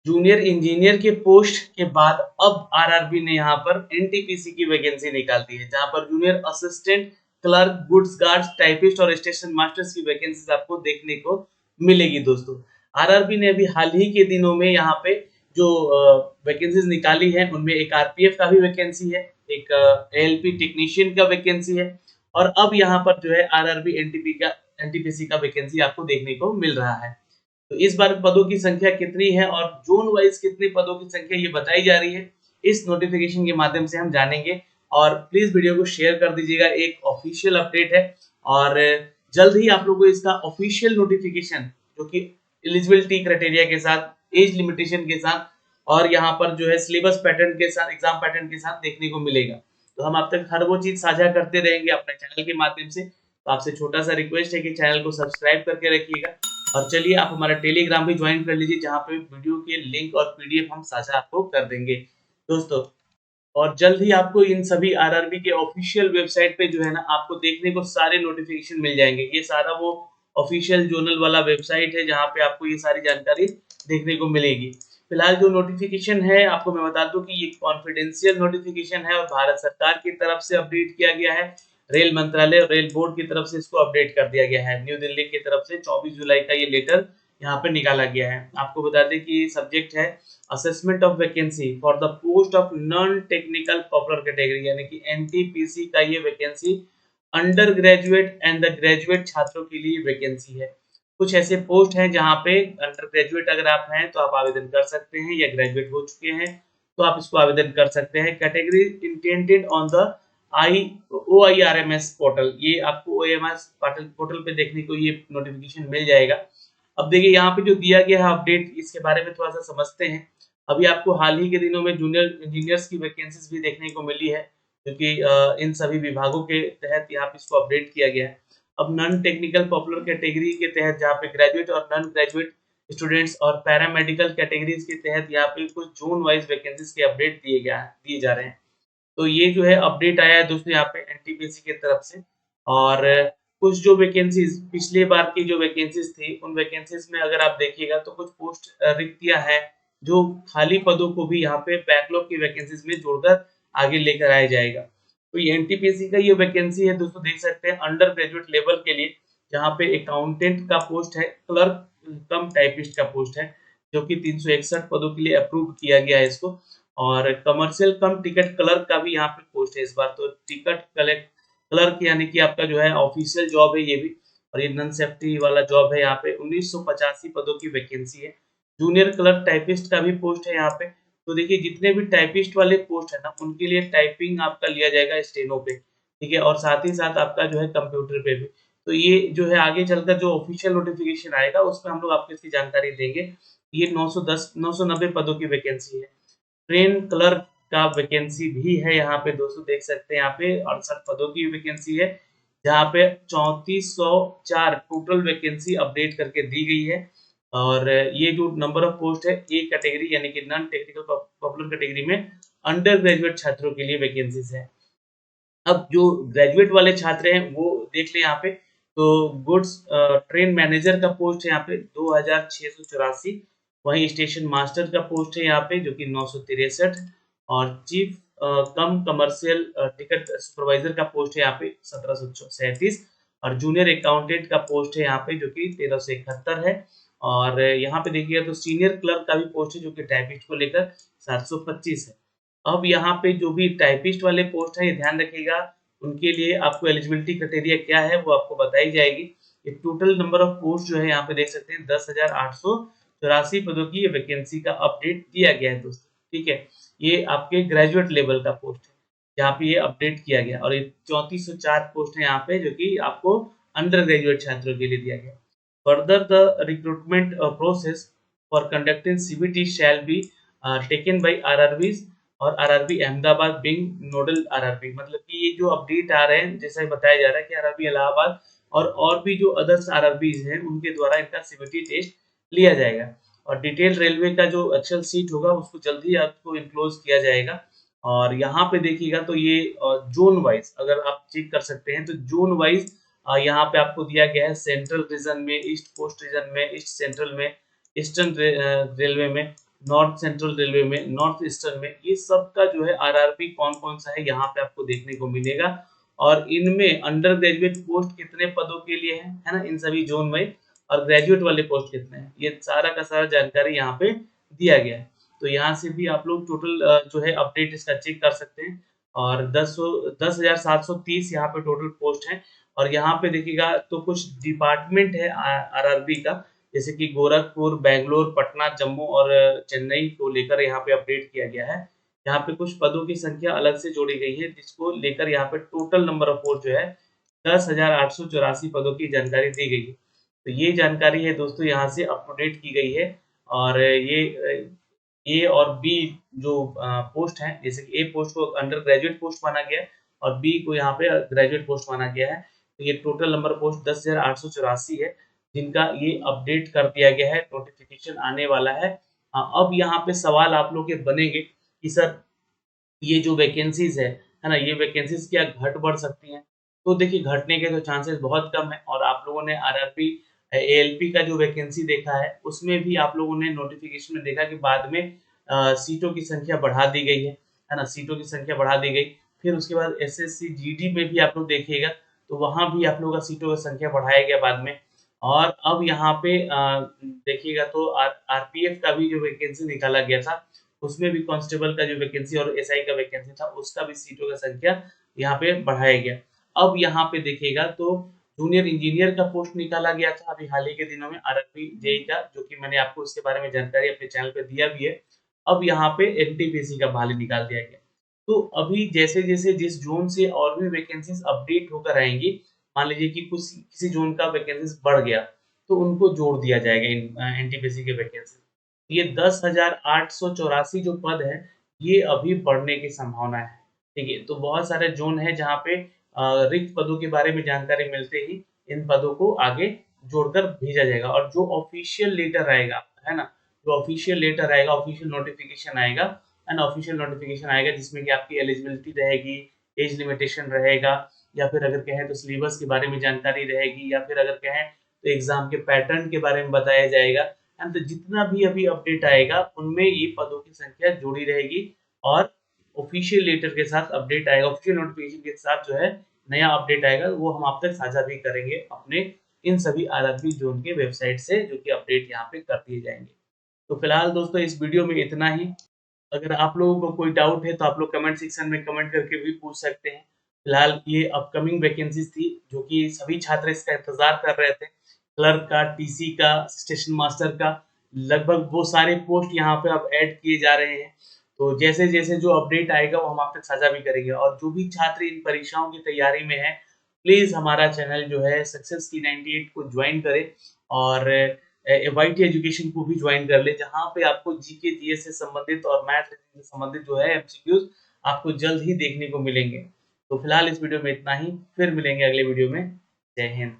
Junior engineer के post के बाद अब आरआरबी ने यहाँ पर एनटीपीसी की वैकेंसी निकाल दी है, जहां पर junior assistant, clerk, goods guards, typist और स्टेशन मास्टर्स की वैकेंसीज आपको देखने को मिलेगी दोस्तों। आरआरबी ने अभी हाल ही के दिनों में यहाँ पे जो वैकेंसीज निकाली है उनमें एक आरपीएफ का भी वैकेंसी है, एक एएलपी टेक्नीशियन का वैकेंसी है, और अब यहाँ पर जो है आरआरबी एनटीपीसी का वैकेंसी आपको देखने को मिल रहा है। तो इस बार पदों की संख्या कितनी है और जोन वाइज कितने पदों की संख्या ये बताई जा रही है, इस नोटिफिकेशन के माध्यम से हम जानेंगे। और प्लीज वीडियो को शेयर कर दीजिएगा, एक ऑफिशियल अपडेट है और जल्द ही आप लोगों को इसका ऑफिशियल नोटिफिकेशन, जो कि एलिजिबिलिटी क्राइटेरिया के साथ, एज लिमिटेशन के साथ और यहाँ पर जो है सिलेबस पैटर्न के साथ, एग्जाम पैटर्न के साथ देखने को मिलेगा। तो हम आप तक हर वो चीज साझा करते रहेंगे अपने चैनल के माध्यम से। तो आपसे छोटा सा रिक्वेस्ट है कि चैनल को सब्सक्राइब करके रखिएगा और चलिए आप हमारा टेलीग्राम भी ज्वाइन कर लीजिए, जहाँ पे वीडियो के लिंक और पीडीएफ हम साझा आपको कर देंगे दोस्तों। और जल्द ही आपको इन सभी आरआरबी के ऑफिशियल वेबसाइट पे जो है ना आपको देखने को सारे नोटिफिकेशन मिल जाएंगे। ये सारा वो ऑफिशियल जोनल वाला वेबसाइट है जहाँ पे आपको ये सारी जानकारी देखने को मिलेगी। फिलहाल जो नोटिफिकेशन है आपको मैं बता दूं कि ये कॉन्फिडेंशियल नोटिफिकेशन है और भारत सरकार की तरफ से अपडेट किया गया है। रेल मंत्रालय और रेल बोर्ड की तरफ से इसको अपडेट कर दिया गया है। न्यू दिल्ली की तरफ से 24 जुलाई का ये लेटर यहाँ पे निकाला गया है। आपको बता दें कि सब्जेक्ट है assessment of vacancy for the post of non technical popular category, यानी कि एनटीपीसी का ये vacancy under graduate and the graduate छात्रों के लिए वैकेंसी है। कुछ ऐसे पोस्ट हैं जहाँ पे अंडर ग्रेजुएट अगर आप हैं तो आप आवेदन कर सकते हैं, या ग्रेजुएट हो चुके हैं तो आप इसको आवेदन कर सकते हैं। Category intended on the OIRMS portal, ये आपको OIRMS पोर्टल पे देखने को ये नोटिफिकेशन मिल जाएगा। अब देखिए यहाँ पे जो दिया गया है अपडेट, इसके बारे में थोड़ा सा समझते हैं। अभी आपको हाल ही के दिनों में जूनियर इंजीनियर्स की वैकेंसीज भी देखने को मिली है, क्योंकि इन सभी विभागों के तहत यहाँ पे इसको अपडेट किया गया है। अब नॉन टेक्निकल पॉपुलर कैटेगरी के तहत जहाँ पे ग्रेजुएट और नॉन ग्रेजुएट स्टूडेंट्स और पैरामेडिकल कैटेगरीज के तहत यहाँ पे कुछ जोन वाइज वैकेंसीज के अपडेट दिए जा रहे हैं। तो ये जो है अपडेट आया है दोस्तों यहाँ पे एनटीपीसी की तरफ से। और कुछ जो वैकेंसीज पिछले बार की जो वैकेंसीज थी उन वैकेंसीज में अगर आप देखिएगा तो कुछ पोस्ट रिक्तियां हैं, जो खाली पदों को भी यहाँ पे बैकलॉग की वैकेंसीज में जोड़कर आगे लेकर आया जाएगा। तो ये एनटीपीसी का ये वैकेंसी है दोस्तों, देख सकते हैं अंडर ग्रेजुएट लेवल के लिए, जहाँ पे अकाउंटेंट का पोस्ट है, क्लर्क कम टाइपिस्ट का पोस्ट है, जो कि 361 पदों के लिए अप्रूव किया गया है इसको। और कमर्शियल कम टिकट क्लर्क का भी यहाँ पे पोस्ट है इस बार। तो टिकट कलेक्ट क्लर्क यानी कि आपका जो है ऑफिशियल जॉब है ये भी, और ये नॉन सेफ्टी वाला जॉब है। यहाँ पे 1985 पदों की वैकेंसी है। जूनियर क्लर्क टाइपिस्ट का भी पोस्ट है यहाँ पे। तो देखिए जितने भी टाइपिस्ट वाले पोस्ट है ना उनके लिए टाइपिंग आपका लिया जाएगा स्टेनो पे, ठीक है, और साथ ही साथ आपका जो है कंप्यूटर पे भी। तो ये जो है आगे चलकर जो ऑफिशियल नोटिफिकेशन आएगा उसमें हम लोग आपको इसकी जानकारी देंगे। ये 990 पदों की वैकेंसी है। ट्रेन क्लर्क का वैकेंसी भी है यहाँ पे दोस्तों, देख सकते हैं यहाँ पे 68 पदों की वैकेंसी है, जहाँ पे 3404 टोटल वैकेंसी अपडेट करके दी गई है। और ये जो नंबर ऑफ पोस्ट है ए कैटेगरी यानी कि नॉन टेक्निकल पॉपुलर कैटेगरी में अंडर ग्रेजुएट छात्रों के लिए वैकेंसीज है। अब जो ग्रेजुएट वाले छात्र हैं वो देख लें यहाँ पे। तो गुड्स ट्रेन मैनेजर का पोस्ट है यहाँ पे 2684। वहीं स्टेशन मास्टर का पोस्ट है यहाँ पे जो कि 963। और चीफ कम कमर्शियल टिकट सुपरवाइजर का पोस्ट है यहाँ पे 1737। और जूनियर अकाउंटेंट का पोस्ट है यहाँ पे जो कि 1371 है। और यहाँ पे देखिएगा तो सीनियर क्लर्क का भी पोस्ट है जो कि टाइपिस्ट को लेकर 725 है। अब यहाँ पे जो भी टाइपिस्ट वाले पोस्ट है ये ध्यान रखिएगा, उनके लिए आपको एलिजिबिलिटी क्राइटेरिया क्या है वो आपको बताई जाएगी। ये टोटल नंबर ऑफ पोस्ट जो है यहाँ पे देख सकते हैं 10,884 पदों की ये वैकेंसी का अपडेट दिया गया है दोस्तों, ठीक है। ये आपके ग्रेजुएट लेवल का पोस्ट है जहाँ पे ये अपडेट किया गया, और ये 3404 पोस्ट है यहाँ पे जो कि आपको अंडर ग्रेजुएट छात्रों के लिए दिया गया। Further the recruitment process for conducting CBT shall be taken by RRBs और RRB Ahmedabad being nodal RRB. मतलब कि ये जो अपडेट आ रहे हैं जैसा बताया जा रहा है कि आरआरबी इलाहाबाद और भी जो अदर्स आरआरबीज हैं उनके द्वारा इनका सीबीटी टेस्ट लिया जाएगा। और डिटेल रेलवे का जो एक्सेल सीट होगा उसको जल्द ही आपको इनक्लोज किया जाएगा। और यहाँ पे देखिएगा तो ये जोन वाइज अगर आप चेक कर सकते हैं तो जोन वाइज यहाँ पे आपको दिया गया है। सेंट्रल रीजन में, ईस्ट कोस्ट रीजन में, ईस्ट सेंट्रल में, ईस्टर्न रेलवे में, नॉर्थ सेंट्रल रेलवे में, नॉर्थ ईस्टर्न में, ये सब का जो है आरआरबी कौन-कौन सा है यहाँ पे आपको देखने को मिलेगा। और इनमें अंडर ग्रेजुएट पोस्ट कितने पदों के लिए है ना? इन सभी जोन में, और ग्रेजुएट वाले पोस्ट कितने हैं, ये सारा का सारा जानकारी यहाँ पे दिया गया है। तो यहाँ से भी आप लोग टोटल जो है अपडेट इसका चेक कर सकते हैं। और 10,730 यहाँ पे टोटल पोस्ट है। और यहाँ पे देखिएगा तो कुछ डिपार्टमेंट है आरआरबी का, जैसे कि गोरखपुर, बैंगलोर, पटना, जम्मू और चेन्नई को लेकर यहाँ पे अपडेट किया गया है। यहाँ पे कुछ पदों की संख्या अलग से जोड़ी गई है, जिसको लेकर यहाँ पे टोटल नंबर ऑफ पोस्ट जो है 10,884 पदों की जानकारी दी गई है। तो ये जानकारी है दोस्तों, यहाँ से अप टू डेट की गई है। और ये ए और बी जो पोस्ट हैं, जैसे कि ए पोस्ट को अंडर ग्रेजुएट पोस्ट माना गया है और बी को यहाँ पे ग्रेजुएट पोस्ट माना गया है। तो ये टोटल नंबर पोस्ट 10,884 है, जिनका ये अपडेट कर दिया गया है, नोटिफिकेशन आने वाला है। अब यहाँ पे सवाल आप लोग के बनेंगे कि सर ये जो वैकेंसीज है ना, ये वैकेंसीज क्या घट बढ़ सकती हैं? तो देखिए, घटने के तो चांसेस बहुत कम है। और आप लोगों ने आरआरबी एएलपी का जो वैकेंसी देखा है, उसमें भी आप लोगों ने नोटिफिकेशन में देखा कि बाद में सीटों की संख्या बढ़ा दी गई है ना? सीटों की संख्या बढ़ा दी गई। फिर उसके बाद एसएससी जीडी में भी आप लोग देखिएगा, तो वहाँ भी आप लोगों का सीटों का संख्या बढ़ाया गया बाद में। और अब यहाँ पे देखिएगा तो आरपीएफ का भी जो वैकेंसी निकाला गया था, उसमें भी कांस्टेबल का जो वैकेंसी और एसआई का वैकेंसी था, उसका भी सीटों का संख्या यहाँ पे बढ़ाया गया। अब यहाँ पे देखिएगा तो जूनियर इंजीनियर का पोस्ट निकाला गया था अभी हाल ही के दिनों में आरआरबी जेई का, जो कि मैंने आपको उसके बारे में जानकारी अपने चैनल पे दिया भी है। अब यहाँ पे एनटीपीसी का बहाली निकाल दिया गया। तो अभी जैसे-जैसे जिस ज़ोन से और भी वैकेंसीज़ अपडेट होकर आएँगी, मान लीजिए कि कुछ किसी ज़ोन का वैकेंसीज़ बढ़ गया, तो उनको जोड़ दिया जाएगा इन एनटीपीसी के वैकेंसी। ये 10,884 जो पद है, ये अभी बढ़ने की संभावना है। ठीक है? तो बहुत सारे ज़ोन हैं जहाँ पे रिक्त पदों के बारे में जानकारी मिलते ही इन पदों को आगे जोड़कर भेजा जाएगा। और जो ऑफ़िशियल लेटर आएगा, है ना? जो ऑफ़िशियल लेटर आएगा, ऑफ़िशियल नोटिफ़िकेशन आएगा, एंड ऑफ़िशियल नोटिफ़िकेशन आएगा जिसमें कि आपकी एलिजिबिलिटी रहेगी, एज लिमिटेशन रहेगा, या फिर अगर कहें तो सिलेबस के बारे में जानकारी रहेगी, या फिर अगर कहें तो एग्ज़ाम के पैटर्न के बारे में बताया जाएगा। एंड तो जितना भी अभी अपडेट आएगा, उनमें ये पदों की संख्या जुड़ी रहेगी। और ऑफ़िशियल लेटर के साथ अपडेट आएगा, ऑफ़िशियल नोटिफ़िकेशन के साथ जो है नया अपडेट आएगा, वो हम आप तक साझा भी करेंगे अपने इन सभी आरआरबी ज़ोन के वेबसाइट से, जो कि अपडेट यहाँ पे कर दिए जाएँगे। तो फिलहाल दोस्तों इस वीडियो में इतना ही। अगर आप लोगों को कोई डाउट है तो आप लोग कमेंट सेक्शन में कमेंट करके भी पूछ सकते हैं। फिलहाल ये अपकमिंग वैकेंसीज़ थी, जो कि सभी छात्र इसका इंतज़ार कर रहे थे। क्लर्क का, टीसी का, स्टेशन मास्टर का, लगभग वो सारे पोस्ट यहाँ पे अब ऐड किए जा रहे हैं। तो जैसे-जैसे जो अपडेट आएगा वो हम आप तक साझा भी करेंगे। और जो भी छात्र इन परीक्षाओं की तैयारी में हैं, प्लीज़ हमारा चैनल जो है सक्सेस की 98 को जॉइन करें। और वाईटी एजुकेशन को भी जॉइन कर लें, जहाँ पे आपको जीके, जीएस से संबंधित और मैथ से संबंधित जो है एमसीक्यूज़ आपको जल्द ही देखने को मिलेंगे। तो फिलहाल इस वीडियो में इतना ही, फिर मिलेंगे अगले वीडियो में। जय हिंद।